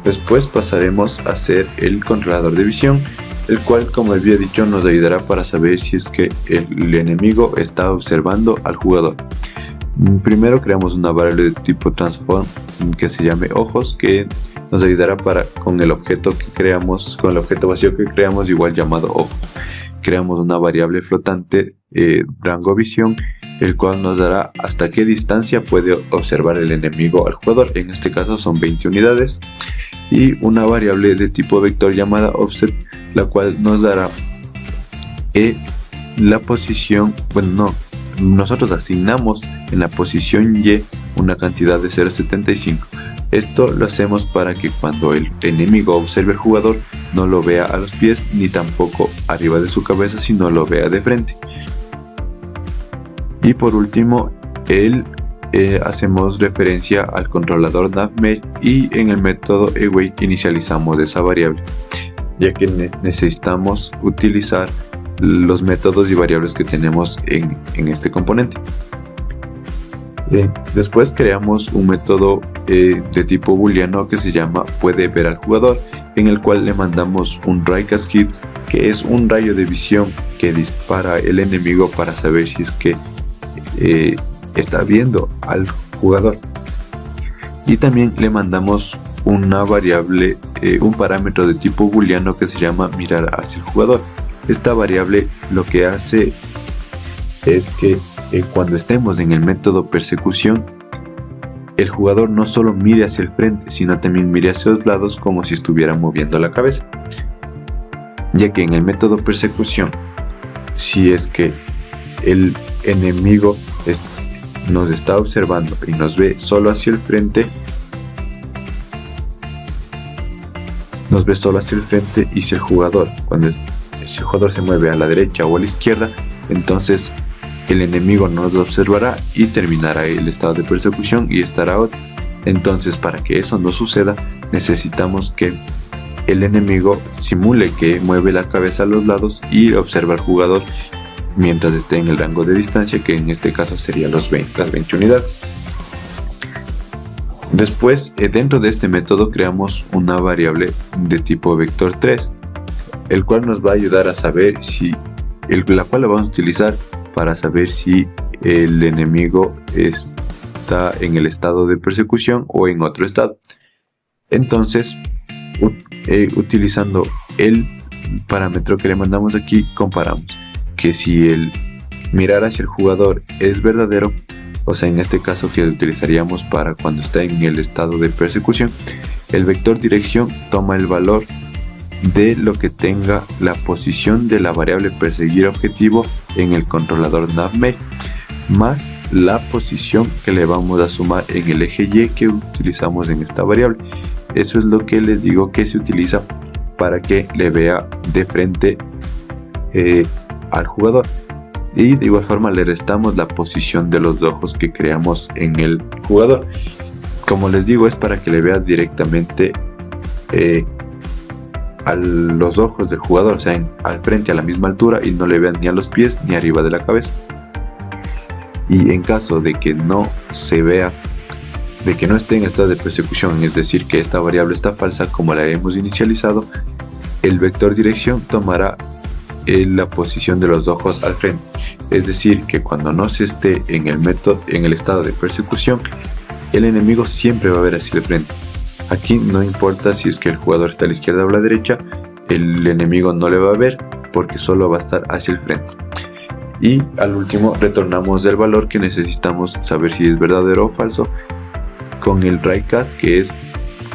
Después pasaremos a hacer el controlador de visión, el cual, como había dicho, nos ayudará para saber si es que el enemigo está observando al jugador. Primero creamos una variable de tipo transform que se llame ojos, que nos ayudará con el objeto vacío que creamos, igual llamado ojo. Creamos una variable flotante rango visión, el cual nos dará hasta qué distancia puede observar el enemigo al jugador. En este caso son 20 unidades. Y una variable de tipo vector llamada offset, la cual nos dará la posición. Nosotros asignamos en la posición Y una cantidad de 0.75. Esto lo hacemos para que cuando el enemigo observe al jugador no lo vea a los pies ni tampoco arriba de su cabeza, sino lo vea de frente. Y por último, hacemos referencia al controlador navmesh, y en el método await inicializamos esa variable, ya que necesitamos utilizar los métodos y variables que tenemos en este componente. Después creamos un método de tipo booleano que se llama puede ver al jugador, en el cual le mandamos un raycast hits, que es un rayo de visión que dispara el enemigo para saber si es que está viendo al jugador. Y también le mandamos una variable, un parámetro de tipo booleano que se llama mirar hacia el jugador. Esta variable lo que hace es que cuando estemos en el método persecución, el jugador no solo mire hacia el frente, sino también mire hacia los lados, como si estuviera moviendo la cabeza. Ya que en el método persecución, si es que el enemigo nos está observando y nos ve solo hacia el frente, y si el jugador se mueve a la derecha o a la izquierda, entonces el enemigo nos observará y terminará el estado de persecución y estará out. Entonces, para que eso no suceda, necesitamos que el enemigo simule que mueve la cabeza a los lados y observa al jugador mientras esté en el rango de distancia, que en este caso sería las 20 unidades. Después, dentro de este método creamos una variable de tipo vector 3, el cual nos va a ayudar a saber la cual la vamos a utilizar para saber si el enemigo está en el estado de persecución o en otro estado. Entonces, utilizando el parámetro que le mandamos aquí, comparamos que si el mirar hacia el jugador es verdadero, o sea, en este caso que utilizaríamos para cuando está en el estado de persecución, el vector dirección toma el valor de lo que tenga la posición de la variable perseguir objetivo en el controlador navmesh, más la posición que le vamos a sumar en el eje Y que utilizamos en esta variable. Eso es lo que les digo que se utiliza para que le vea de frente al jugador. Y de igual forma le restamos la posición de los ojos que creamos en el jugador. Como les digo, es para que le vea directamente a los ojos del jugador, o sea, al frente, a la misma altura, y no le vean ni a los pies ni arriba de la cabeza. Y en caso de que no se vea, de que no esté en estado de persecución, es decir, que esta variable está falsa como la hemos inicializado, el vector dirección tomará la posición de los ojos al frente. Es decir, que cuando no se esté en el estado de persecución, el enemigo siempre va a ver hacia el frente. Aquí no importa si es que el jugador está a la izquierda o a la derecha, el enemigo no le va a ver porque solo va a estar hacia el frente. Y al último retornamos el valor que necesitamos saber si es verdadero o falso con el raycast, que es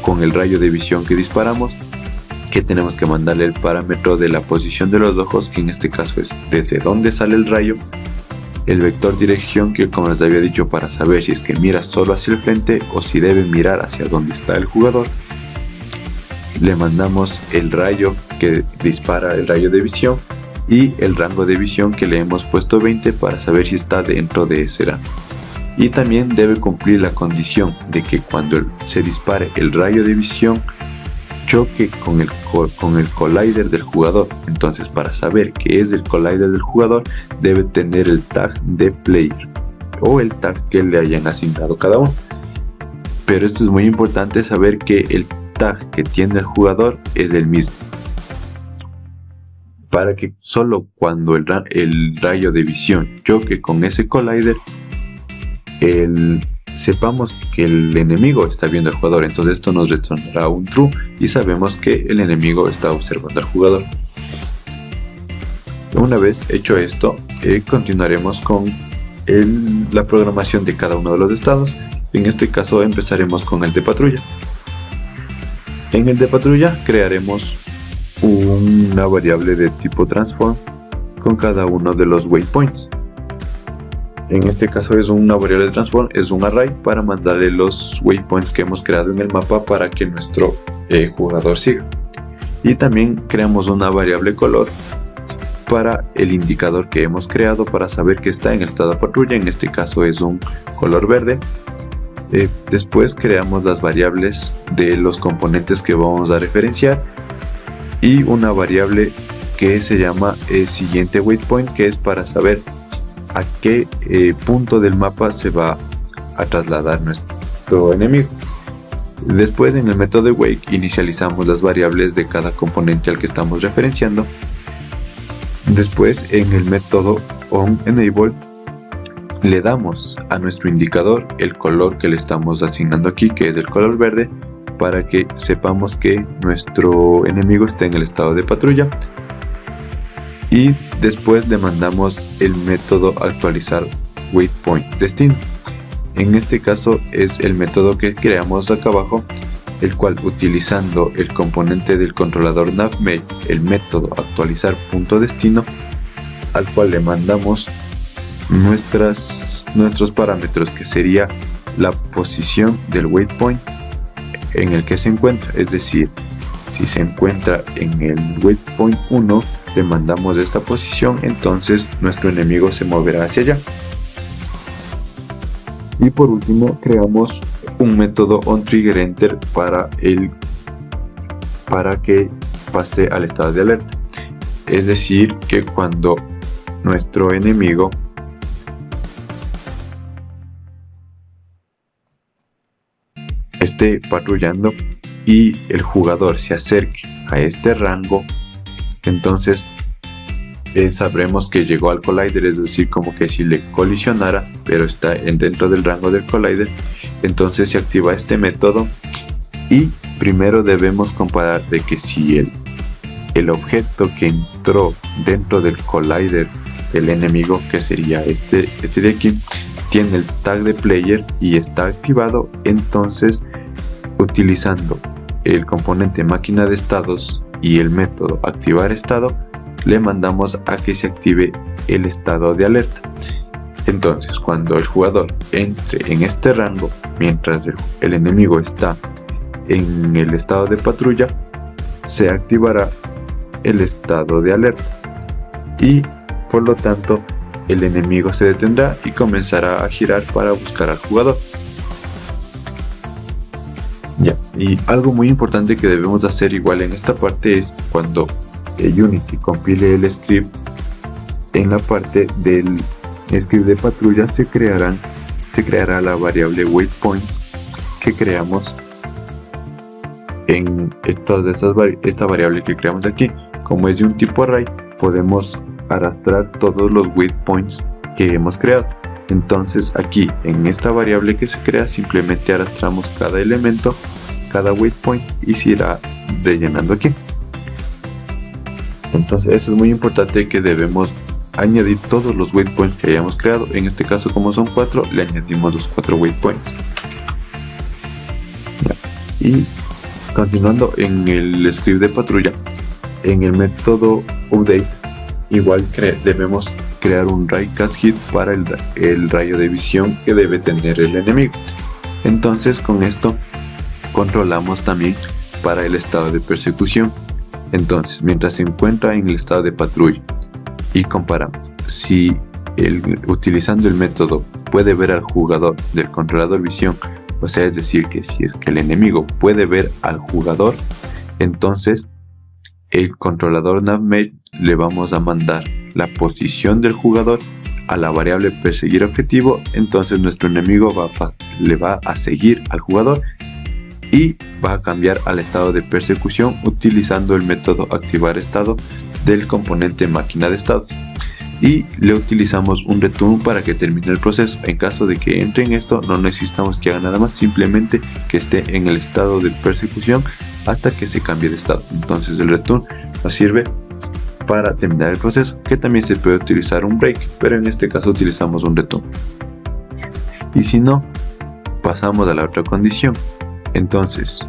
con el rayo de visión que disparamos, que tenemos que mandarle el parámetro de la posición de los ojos, que en este caso es desde dónde sale el rayo, el vector dirección, que como les había dicho, para saber si es que mira solo hacia el frente o si debe mirar hacia donde está el jugador. Le mandamos el rayo que dispara el rayo de visión y el rango de visión que le hemos puesto 20 para saber si está dentro de ese rango. Y también debe cumplir la condición de que cuando se dispare el rayo de visión choque con el collider del jugador. Entonces, para saber que es el collider del jugador, debe tener el tag de player o el tag que le hayan asignado cada uno. Pero esto es muy importante, saber que tag que tiene el jugador es el mismo, para que solo cuando el rayo de visión choque con ese collider, sepamos que el enemigo está viendo al jugador. Entonces esto nos retornará un true y sabemos que el enemigo está observando al jugador. Una vez hecho esto, continuaremos con la programación de cada uno de los estados. En este caso empezaremos con el de patrulla. En el de patrulla crearemos una variable de tipo transform con cada uno de los waypoints. En este caso es una variable de transform, es un array para mandarle los waypoints que hemos creado en el mapa para que nuestro jugador siga. Y también creamos una variable color para el indicador que hemos creado para saber que está en el estado de patrulla. En este caso es un color verde. Después creamos las variables de los componentes que vamos a referenciar y una variable que se llama siguiente waypoint, que es para saber a qué punto del mapa se va a trasladar nuestro enemigo. Después, en el método de wake inicializamos las variables de cada componente al que estamos referenciando. Después, en el método onEnable le damos a nuestro indicador el color que le estamos asignando aquí, que es el color verde, para que sepamos que nuestro enemigo está en el estado de patrulla. Y después le mandamos el método actualizar waypoint destino. En este caso es el método que creamos acá abajo, el cual, utilizando el componente del controlador navMate, el método actualizar punto destino, al cual le mandamos nuestros parámetros, que sería la posición del waypoint en el que se encuentra. Es decir, si se encuentra en el waypoint 1, le mandamos esta posición, entonces nuestro enemigo se moverá hacia allá. Y por último creamos un método onTriggerEnter para que pase al estado de alerta. Es decir, que cuando nuestro enemigo esté patrullando y el jugador se acerque a este rango, entonces sabremos que llegó al collider, es decir, como que si le colisionara, pero está dentro del rango del collider. Entonces se activa este método y primero debemos comparar de que si el objeto que entró dentro del collider del enemigo, que sería este de aquí, tiene el tag de player y está activado. Entonces, utilizando el componente máquina de estados y el método activar estado, le mandamos a que se active el estado de alerta. Entonces, cuando el jugador entre en este rango mientras el enemigo está en el estado de patrulla, se activará el estado de alerta y por lo tanto el enemigo se detendrá y comenzará a girar para buscar al jugador. Y algo muy importante que debemos hacer igual en esta parte es cuando Unity compile el script, en la parte del script de patrulla se creará la variable waypoint que creamos en esta variable que creamos aquí. Como es de un tipo array, podemos arrastrar todos los waypoints que hemos creado. Entonces aquí en esta variable que se crea simplemente arrastramos cada elemento, cada waypoint, y se irá rellenando aquí. Entonces eso es muy importante, que debemos añadir todos los waypoints que hayamos creado. En este caso, como son 4, le añadimos los 4 waypoints. Y continuando en el script de patrulla, en el método update igual debemos crear un raycast hit para el rayo de visión que debe tener el enemigo. Entonces con esto controlamos también para el estado de persecución. Entonces, mientras se encuentra en el estado de patrulla y comparamos si utilizando el método puede ver al jugador del controlador visión, o sea, es decir, que si es que el enemigo puede ver al jugador, entonces el controlador navMate le vamos a mandar la posición del jugador a la variable perseguir objetivo. Entonces nuestro enemigo le va a seguir al jugador y va a cambiar al estado de persecución utilizando el método activar estado del componente máquina de estado, y le utilizamos un return para que termine el proceso. En caso de que entre en esto, no necesitamos que haga nada más, simplemente que esté en el estado de persecución hasta que se cambie de estado. Entonces el return nos sirve para terminar el proceso, que también se puede utilizar un break, pero en este caso utilizamos un return. Y si no, pasamos a la otra condición. Entonces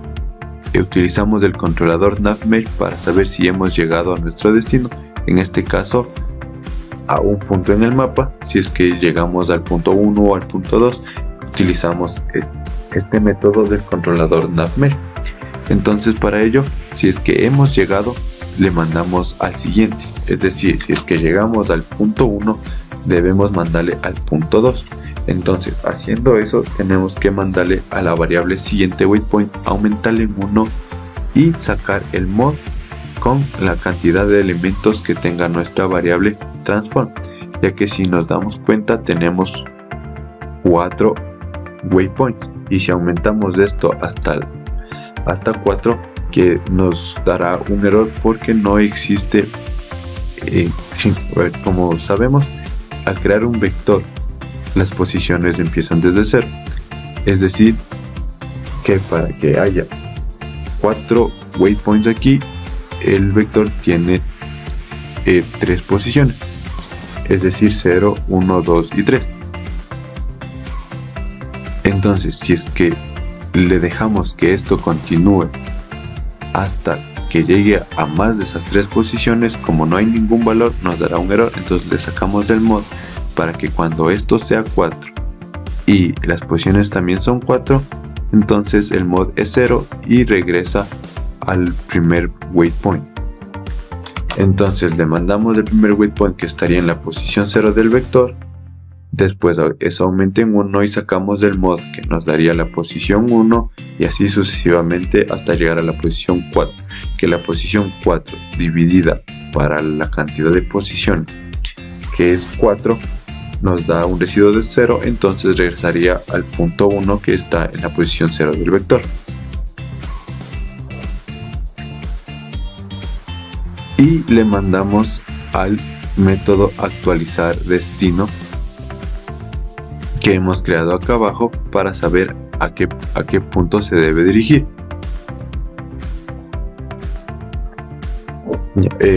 utilizamos el controlador navmesh para saber si hemos llegado a nuestro destino, en este caso a un punto en el mapa. Si es que llegamos al punto 1 o al punto 2, utilizamos este método del controlador navmesh. Entonces para ello, si es que hemos llegado, le mandamos al siguiente, es decir, si es que llegamos al punto 1, debemos mandarle al punto 2. Entonces, haciendo eso, tenemos que mandarle a la variable siguiente waypoint, aumentarle en 1 y sacar el mod con la cantidad de elementos que tenga nuestra variable transform, ya que si nos damos cuenta tenemos 4 waypoints, y si aumentamos esto hasta 4, que nos dará un error porque no existe, como sabemos, al crear un vector las posiciones empiezan desde 0, es decir que para que haya 4 waypoints aquí, el vector tiene 3 posiciones, es decir 0, 1, 2 y 3. Entonces si es que le dejamos que esto continúe hasta que llegue a más de esas 3 posiciones, como no hay ningún valor, nos dará un error. Entonces le sacamos del mod para que cuando esto sea 4 y las posiciones también son 4, entonces el mod es 0 y regresa al primer waypoint. Entonces le mandamos el primer waypoint, que estaría en la posición 0 del vector. Después eso aumenta en 1 y sacamos del mod, que nos daría la posición 1, y así sucesivamente hasta llegar a la posición 4, que la posición 4 dividida para la cantidad de posiciones, que es 4, nos da un residuo de 0, entonces regresaría al punto 1, que está en la posición 0 del vector. Y le mandamos al método actualizar destino que hemos creado acá abajo para saber a qué punto se debe dirigir.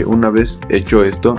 Una vez hecho esto,